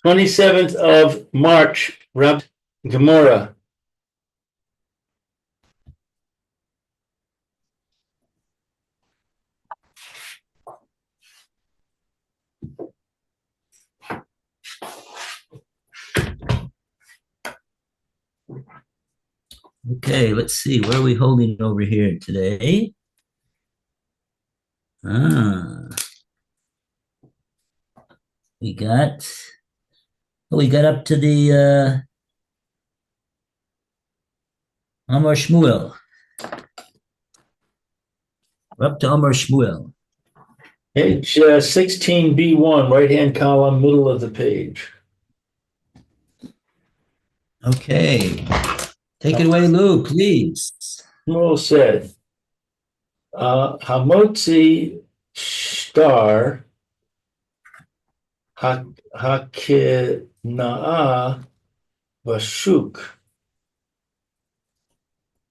27th of March, Rab Gemora. Okay, let's see. What are we holding over here today? We got up to the Amar Shmuel. We're up to Amar Shmuel. Page 16B1, right-hand column, middle of the page. Okay. Take it away, Lou, please. Shmuel said, Hamotzi shtar hakinaa vashuk.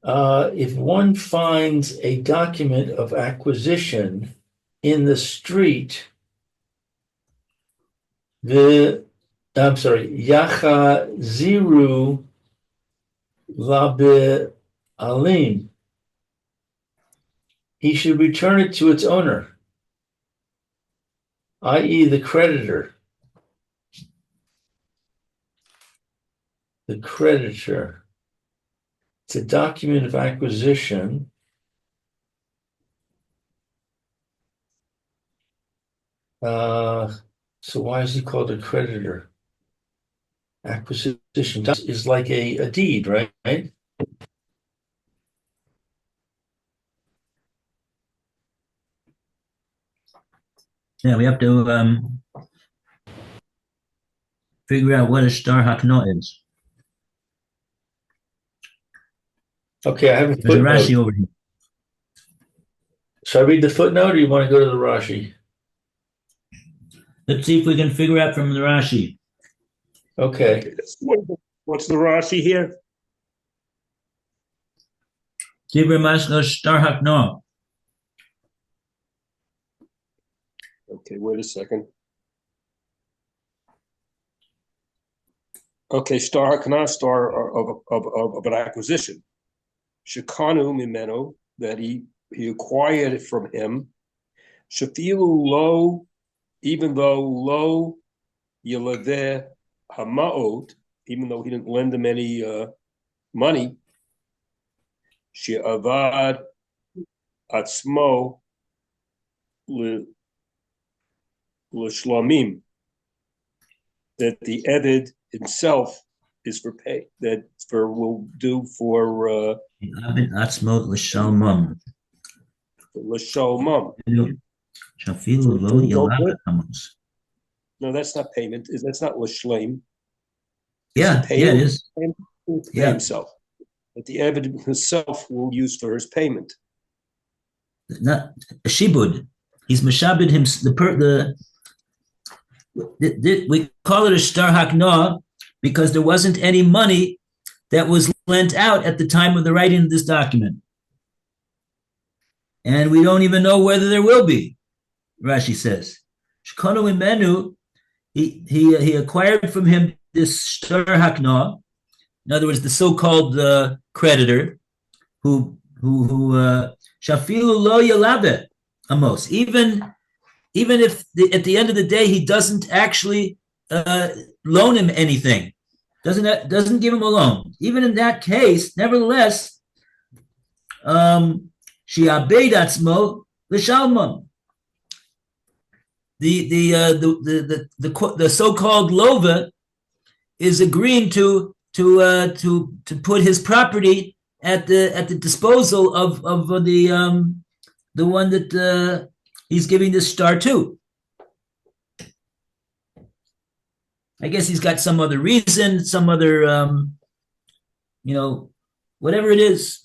If one finds a document of acquisition in the street, Yacha Ziru Labe Alim, he should return it to its owner, i.e., the creditor. The creditor. It's a document of acquisition. So why is he called a creditor? Acquisition is like a deed, right? Yeah, we have to figure out what a star hakno is. Okay, I have a There's a Rashi over here. Should I read the footnote or you want to go to the Rashi? Let's see if we can figure out from the Rashi. Okay. What's the Rashi here? Sibra Maslo Star Hakno. Okay, wait a second. Okay, star hakna, star of an acquisition. Shekanu mimeno, that he acquired it from him. Shafilu lo, even though lo yeleveh hamaot, even though he didn't lend him any money. She'avad atzmo l'shlamim, that the edit himself is for pay, that will do for atzmo l'shalmam. L'shalmam. Shafilu lo yalav hamos. No, that's not payment. That's not l'shleim. Yeah, it is. Pay himself. That the evidence himself will use for his payment. Not a shibud. He's meshabed him. We call it a star hakna because there wasn't any money that was lent out at the time of the writing of this document, and we don't even know whether there will be. Rashi says, "Shkono imenu." He acquired from him this star hakna. In other words, the so-called creditor, who shafilu lo yalabe amos. Even if at the end of the day he doesn't actually loan him anything, doesn't give him a loan. Even in that case, nevertheless, shi'abed atzmo l'shalmam. The so-called lova is agreeing to put his property at the disposal of the one that he's giving this star to. I guess he's got some other reason, some other whatever it is.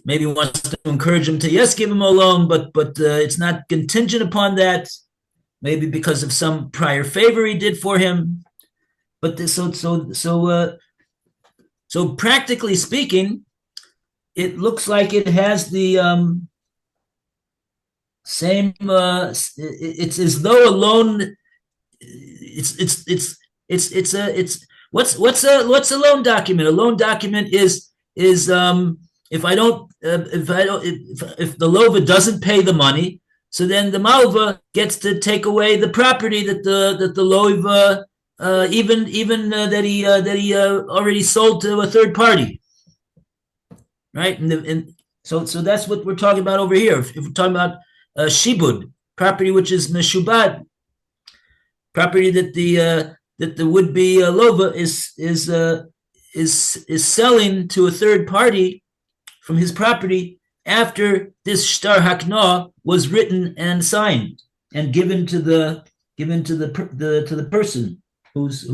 Maybe he wants to encourage him to give him a loan, but it's not contingent upon that. Maybe because of some prior favor he did for him. But so practically speaking, it looks like it has the same. It's as though a loan it's what's a loan document? A loan document is if the lova doesn't pay the money, so then the malva gets to take away the property that the lova that he already sold to a third party, right? And so that's what we're talking about over here. If we're talking about shibud, property which is meshubad, property that the would-be lova is selling to a third party from his property after this shtar hakna was written and signed and given to the person who's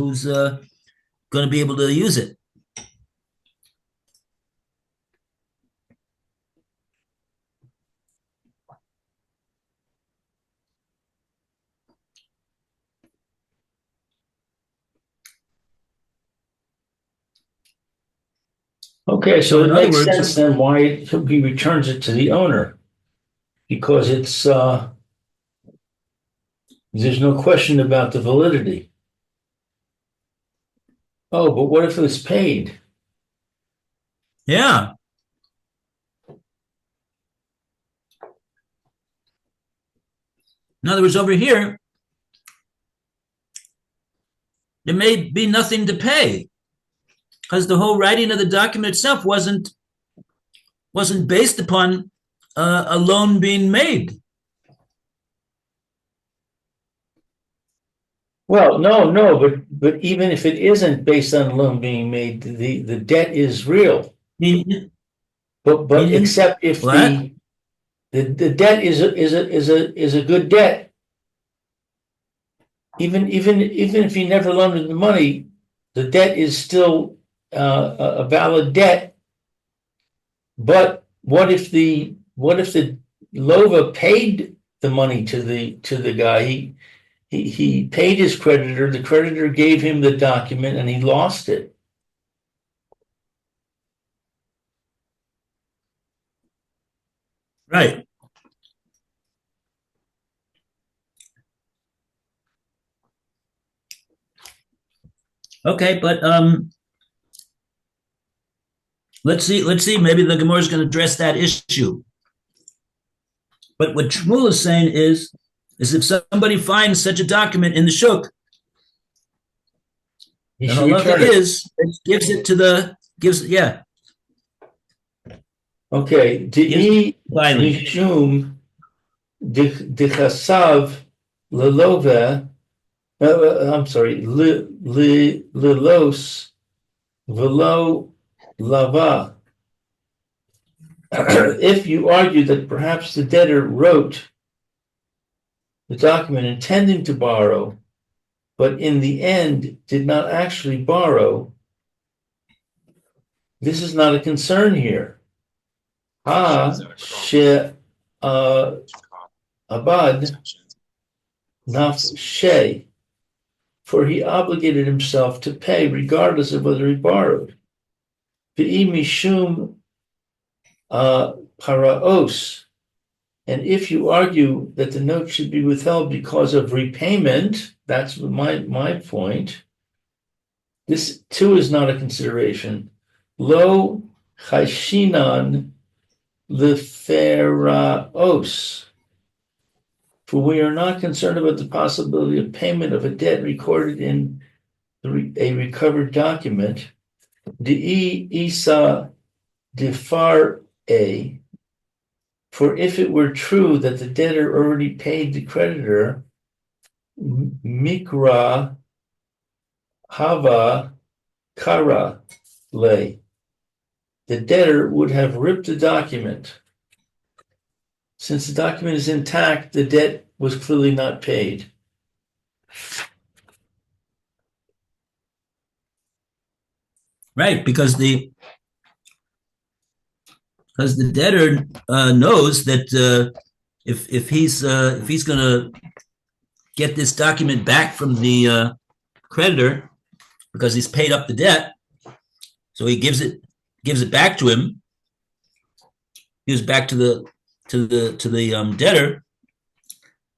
going to be able to use it. Okay, so in it other makes words- sense then why he returns it to the owner. Because there's no question about the validity. Oh, but what if it was paid? Yeah. In other words, over here, there may be nothing to pay because the whole writing of the document itself wasn't based upon a loan being made. Well, no, but even if it isn't based on a loan being made, the debt is real. But except if what? the debt is a good debt. Even if you never loaned him the money, the debt is still a valid debt. But what if the lova paid the money to the guy? He paid his creditor. The creditor gave him the document, and he lost it. Right. Okay, but let's see. Maybe the Gemora is going to address that issue. But what Shmuel is saying is if somebody finds such a document in the shuk, He the should return halacha it. yeah. Okay. Di'i Finally. mishum dichasav lelova. I'm sorry. Lilos velo lava. If you argue that perhaps the debtor wrote the document intending to borrow, but in the end did not actually borrow, this is not a concern here. She abad nafshe, for he obligated himself to pay regardless of whether he borrowed. V'i mishum paraos, and if you argue that the note should be withheld because of repayment, that's my point. This too is not a consideration. Lo chayshinan leferaos, for we are not concerned about the possibility of payment of a debt recorded in a recovered document. Di'i isa defar a, for if it were true that the debtor already paid the creditor, mikra hava kara le, the debtor would have ripped the document. Since the document is intact, the debt was clearly not paid. Right, because the debtor knows that if he's going to get this document back from the creditor because he's paid up the debt, so he gives it back to him, gives back to the debtor.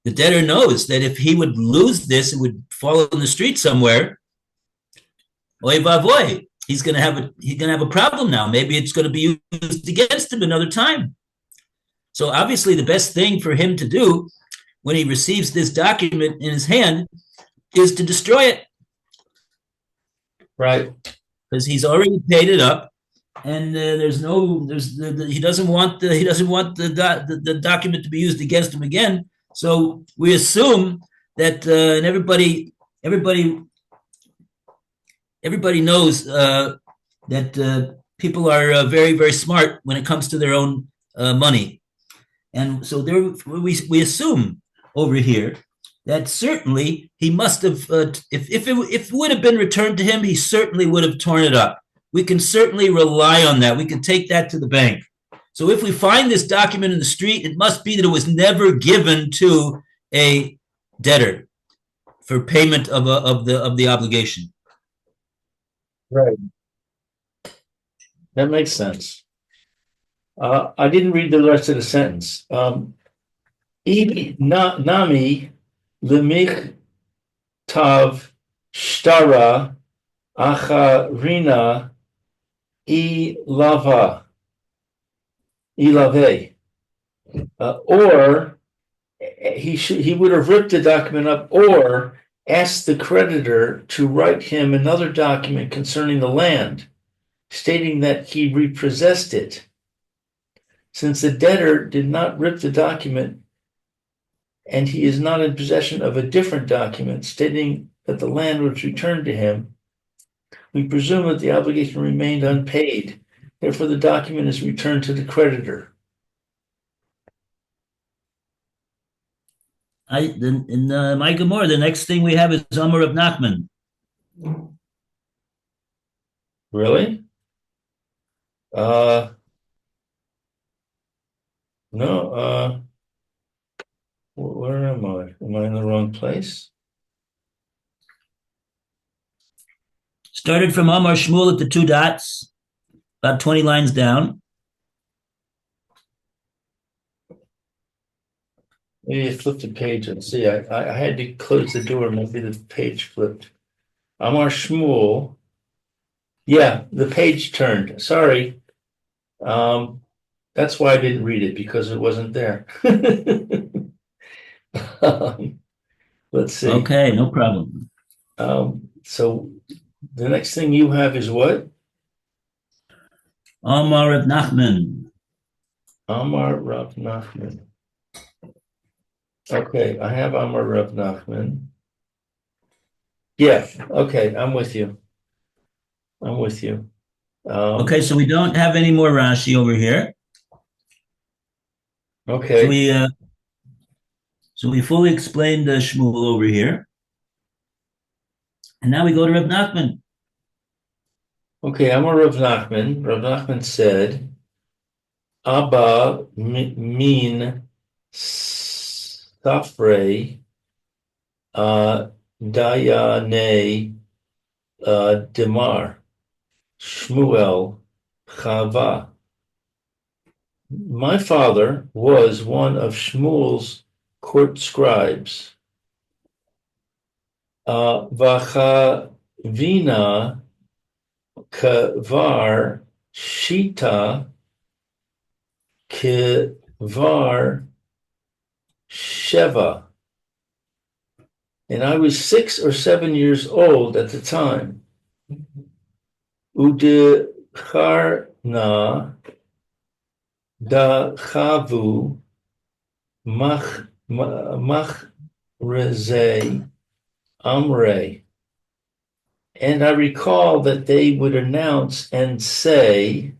The debtor knows that if he would lose this, it would fall in the street somewhere, oy vavoy, he's gonna have a problem now. Maybe it's gonna be used against him another time. So obviously, the best thing for him to do when he receives this document in his hand is to destroy it. Right. Because he's already paid it up, and he doesn't want the document to be used against him again. So we assume that, and everybody knows that people are very, very smart when it comes to their own money, and so we assume over here that certainly he must have, if it would have been returned to him, he certainly would have torn it up. We can certainly rely on that. We can take that to the bank. So if we find this document in the street, it must be that it was never given to a debtor for payment of the obligation. Right. That makes sense. I didn't read the rest of the sentence. Nami lemich tav shtara acharina ilave. Or he would have ripped the document up, or asked the creditor to write him another document concerning the land, stating that he repossessed it. Since the debtor did not rip the document, and he is not in possession of a different document stating that the land was returned to him, we presume that the obligation remained unpaid. Therefore, the document is returned to the creditor. In my Gemora, the next thing we have is Amar of Nachman. Really? No. Where am I? Am I in the wrong place? Started from Amar Shmuel at the 2 dots, about 20 lines down. Maybe I flipped the page and see. I had to close the door. Maybe the page flipped. Amar Shmuel. Yeah, the page turned. Sorry. That's why I didn't read it, because it wasn't there. Let's see. Okay, no problem. So the next thing you have is what? Amar of Nachman. Amar Rav Nachman. Okay, I have Amar Rav Nachman. Yeah, okay, I'm with you. Okay, so we don't have any more Rashi over here. Okay. So we fully explained Shmuel over here. And now we go to Rav Nachman. Okay, I'm a Rav Nachman. Rav Nachman said, Abba min safrei dayane demar Shmuel chava. My father was one of Shmuel's court scribes. Vachavina kavar shita kavar sheva. And I was 6 or 7 years old at the time. Udecharna da chavu machrezei amre. And I recall that they would announce and say,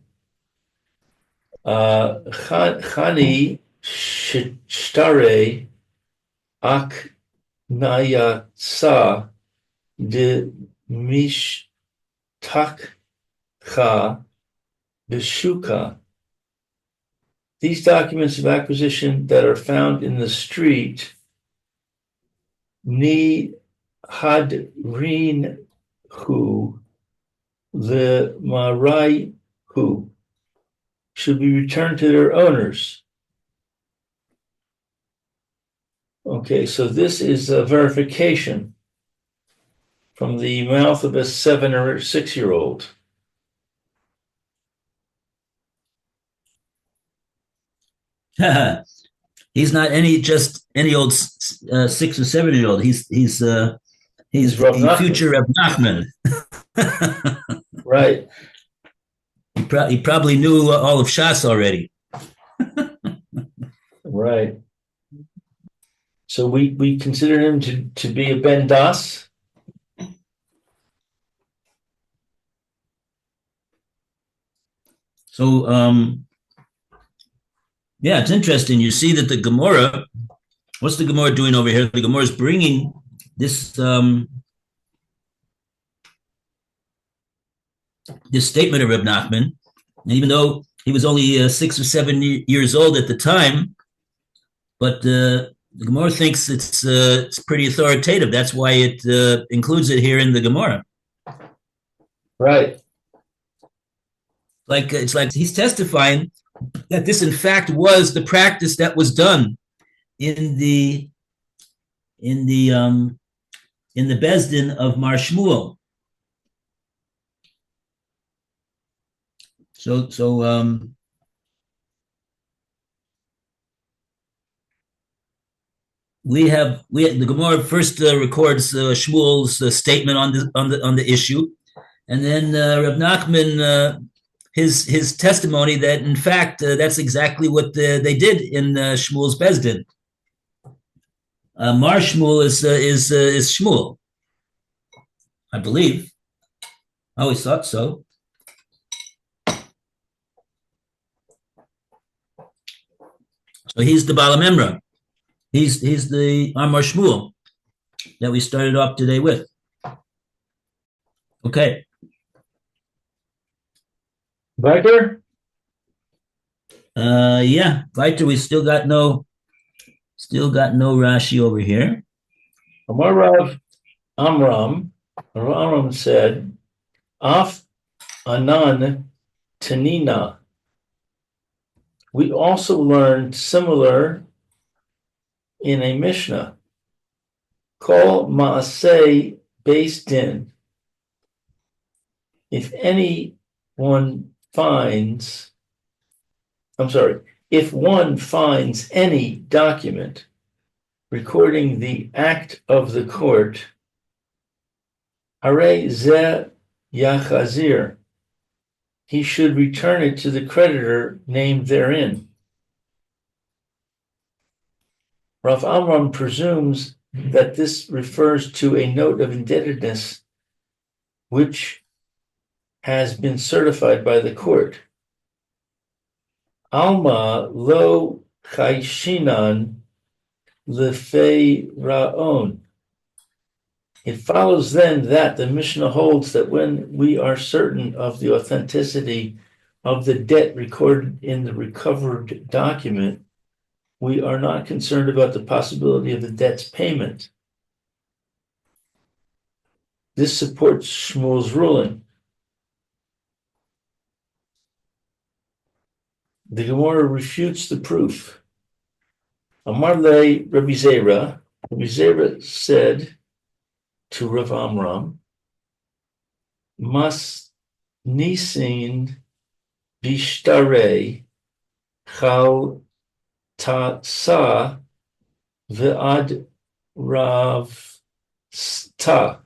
Chani shtare ak nayatsa de mishtakcha beshuka. These documents of acquisition that are found in the street, ni hadrin hu the marai hu, should be returned to their owners. Okay, so this is a verification. from the mouth of a 7 or 6-year-old. He's not just any old 6 or 7-year-old. He's the future of Nachman. Right. He probably knew all of Shas already. Right. So we consider him to be a Ben Das. So yeah, it's interesting. You see that the Gemora, what's the Gemora doing over here? The Gemora is bringing this this statement of Reb Nachman, and even though he was only 6 or 7 years old at the time, but the Gemara thinks it's pretty authoritative. That's why it includes it here in the Gemara. Right. It's like he's testifying that this, in fact, was the practice that was done in the Bezdin of Mar Shmuel. So the Gemara first records Shmuel's statement on the issue, and then Reb Nachman his testimony that in fact that's exactly what they did in Shmuel's Bezdin. Mar Shmuel is Shmuel, I believe. I always thought so. So he's the Bala Memra. He's the Amar Shmuel that we started off today with. Okay. Weiter? Yeah, weiter. We still got no Rashi over here. Amar Rav Amram said, Af Anan Tanina. We also learned similar in a Mishnah. Kol Maaseh Beis Din. If one finds any document recording the act of the court, Harei Ze Yachazir, he should return it to the creditor named therein. Rav Amram presumes that this refers to a note of indebtedness which has been certified by the court. Alma lo chayshinan lefei ra'on. It follows then that the Mishnah holds that when we are certain of the authenticity of the debt recorded in the recovered document, we are not concerned about the possibility of the debt's payment. This supports Shmuel's ruling. The Gemora refutes the proof. Amar le Rabbi Zera. Rabbi Zera said to Rav Amram, Mas nisin bishtare chal ta ve'ad rav ta.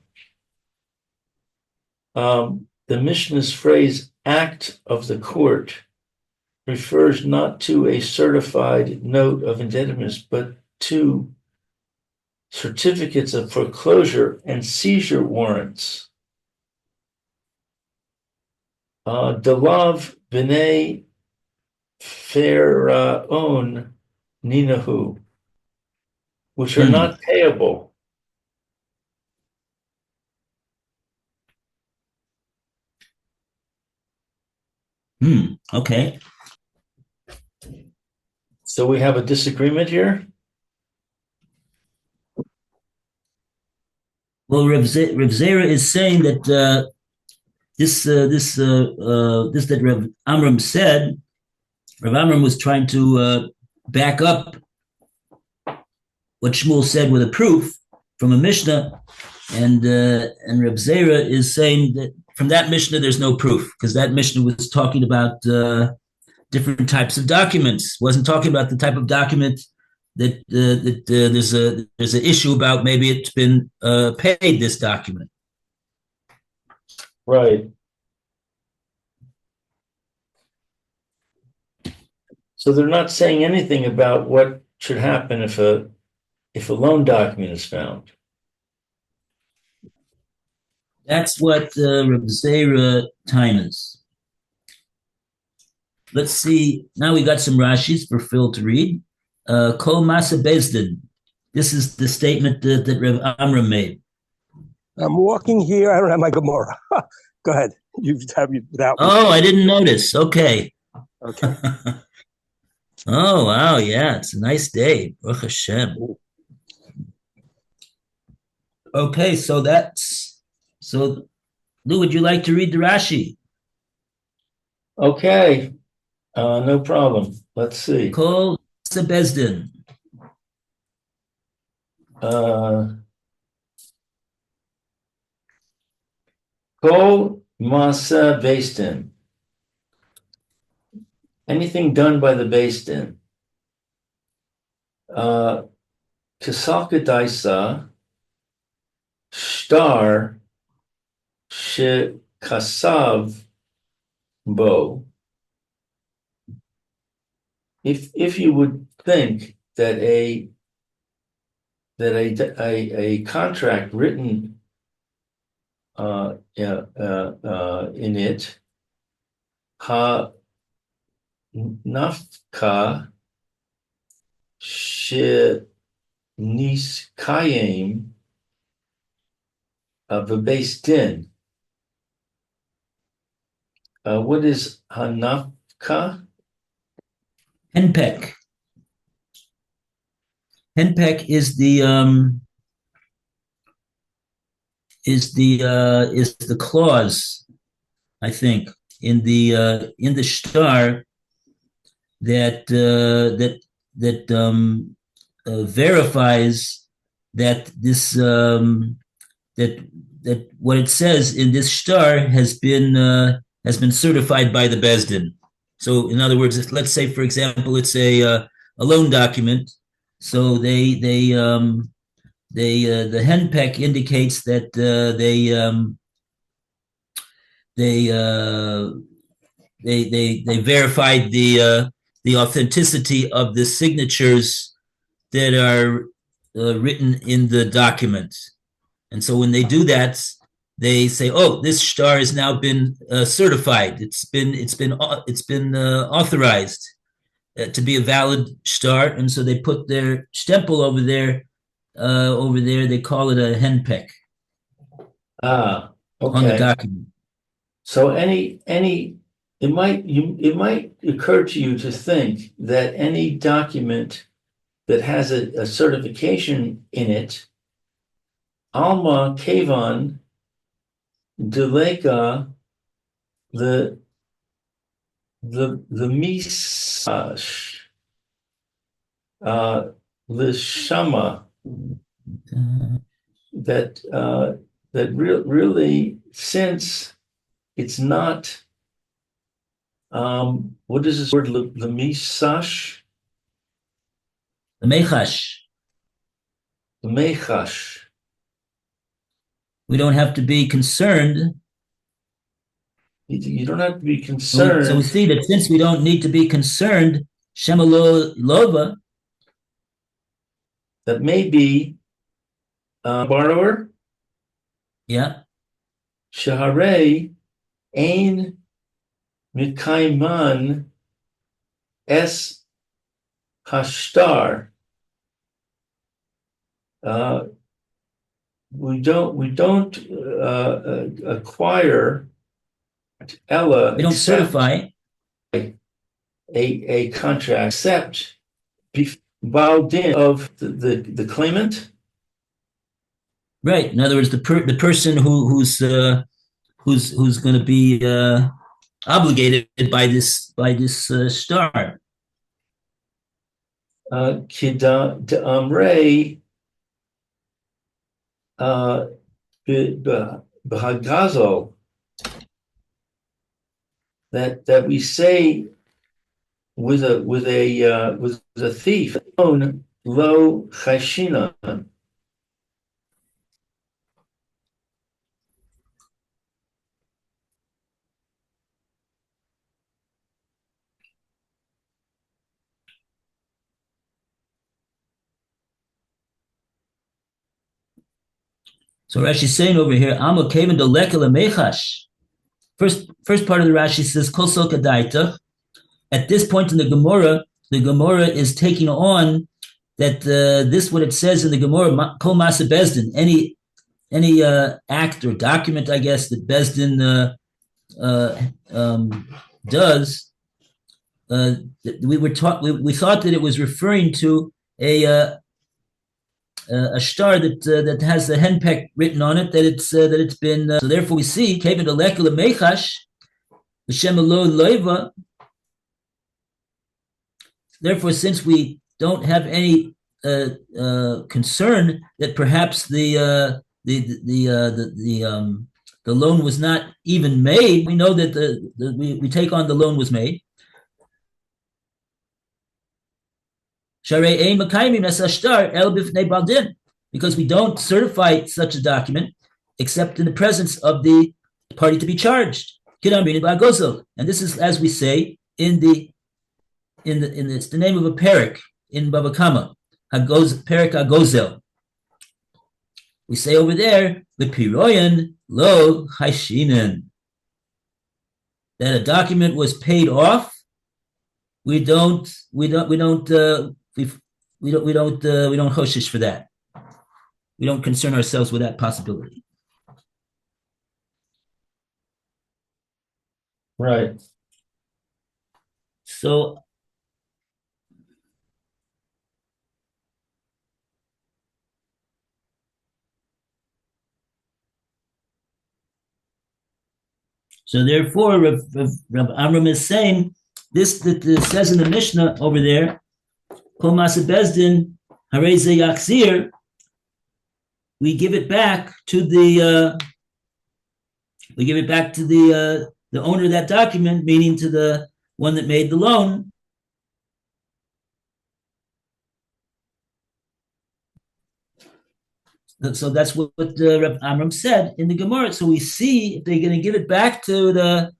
The Mishnah's phrase, act of the court, refers not to a certified note of indebtedness, but to certificates of foreclosure and seizure warrants. Delav b'nei Pharaon ninahu, which are not payable. Okay. So we have a disagreement here. Well, Rav Zera is saying that this that Rav Amram said, Rav Amram was trying to back up what Shmuel said with a proof, from a Mishnah, and Reb Zera is saying that from that Mishnah there's no proof because that Mishnah was talking about different types of documents. Wasn't talking about the type of document that there's an issue about. Maybe it's been paid, this document. Right. So they're not saying anything about what should happen if a loan document is found. That's what Reb Zera time is. Let's see. Now we got some Rashis for Phil to read. Kol Masa Bezdin. This is the statement that Reb Amram made. I'm walking here. I don't have my Gemora. Go ahead. You have you without me. Oh, I didn't notice. Okay. Okay. Oh, wow. Yeah, it's a nice day. Baruch Hashem. Okay, so Lou, would you like to read the Rashi? Okay, no problem. Let's see. Kol Bezdin. Kol Masa Beis. Anything done by the Beis Din. Kasakadaisa Shtar Shekasav Bo. If you would think that a contract written in it ha nafka sheniskayim of a Beis Din. What is hanafka? Henpek. Henpek is the clause, I think, in the shtar that verifies that this that what it says in this shtar has been certified by the Beis Din. So, in other words, let's say, for example, it's a loan document. So the henpek indicates that they verified the authenticity of the signatures that are written in the document. And so when they do that, they say, "Oh, this shtar has now been certified. It's been authorized to be a valid shtar." And so they put their stempel over there. They call it a henpek. Okay. On the document. So it might occur to you to think that any document that has a certification in it, Alma Kevan Deleka the misash lishama that really, since it's not what is this word, the misash, the mechash. We don't have to be concerned. You don't have to be concerned. So we see that since we don't need to be concerned, Shemalo Lova, that may be borrower. Yeah. Shahare Ein Mikaiman Es Hashtar. We don't acquire Ella. We don't certify a contract except Baldin of the claimant. Right. In other words, the person who's going to be obligated by this star. Kida Amrei B'hagazo, that we say with a thief, lo chashina. So Rashi's saying over here, Amo kaven do lekel mechash. First part of the Rashi says kosol kadaita. At this point in the Gemora is taking on that this what it says in the Gemora kol masa bezdin, any act or document, I guess, that bezdin does. We thought that it was referring to a star that has the henpeck written on it, that it's been. So therefore, we see kaven alekul mechash b'shem lo loiva. Therefore, since we don't have any concern that perhaps the loan was not even made, we know that we take on the loan was made. Because we don't certify such a document except in the presence of the party to be charged. And this is, as we say, it's the name of a perik in Bava Kama, perik hagozel. We say over there, the piroyan lo chaishinen, that a document was paid off. We don't choshish for that. We don't concern ourselves with that possibility. Right. So therefore, Rav Amram is saying this that says in the Mishnah over there, Kol Masa Bezdin Harei Ze Yakzir. We give it back to the owner of that document, meaning to the one that made the loan. So that's what Rav Amram said in the Gemara. So we see if they're going to give it back to the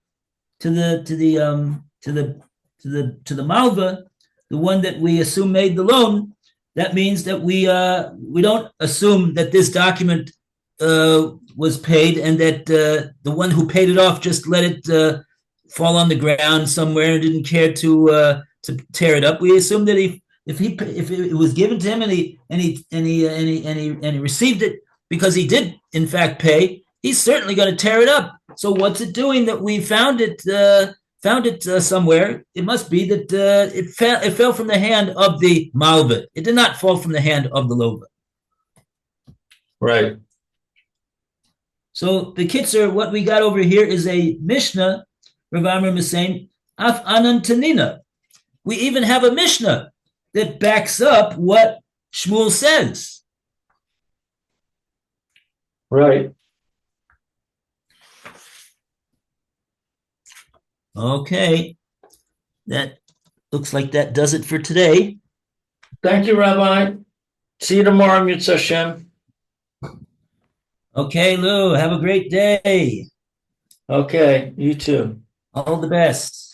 Malva, the one that we assume made the loan. That means that we don't assume that this document was paid and that the one who paid it off just let it fall on the ground somewhere and didn't care to tear it up. We assume that if it was given to him and he received it because he did in fact pay, he's certainly going to tear it up. So what's it doing that we found it somewhere? It must be that it fell from the hand of the malva. It did not fall from the hand of the lova. Right. So the Kitzer, what we got over here is a Mishnah. Rav Amram is saying, Af anan tanina. We even have a Mishnah that backs up what Shmuel says. Right. Okay. That looks like that does it for today. Thank you, Rabbi. See you tomorrow, Mitzvah Hashem. Okay, Lou, have a great day. Okay, you too. All the best.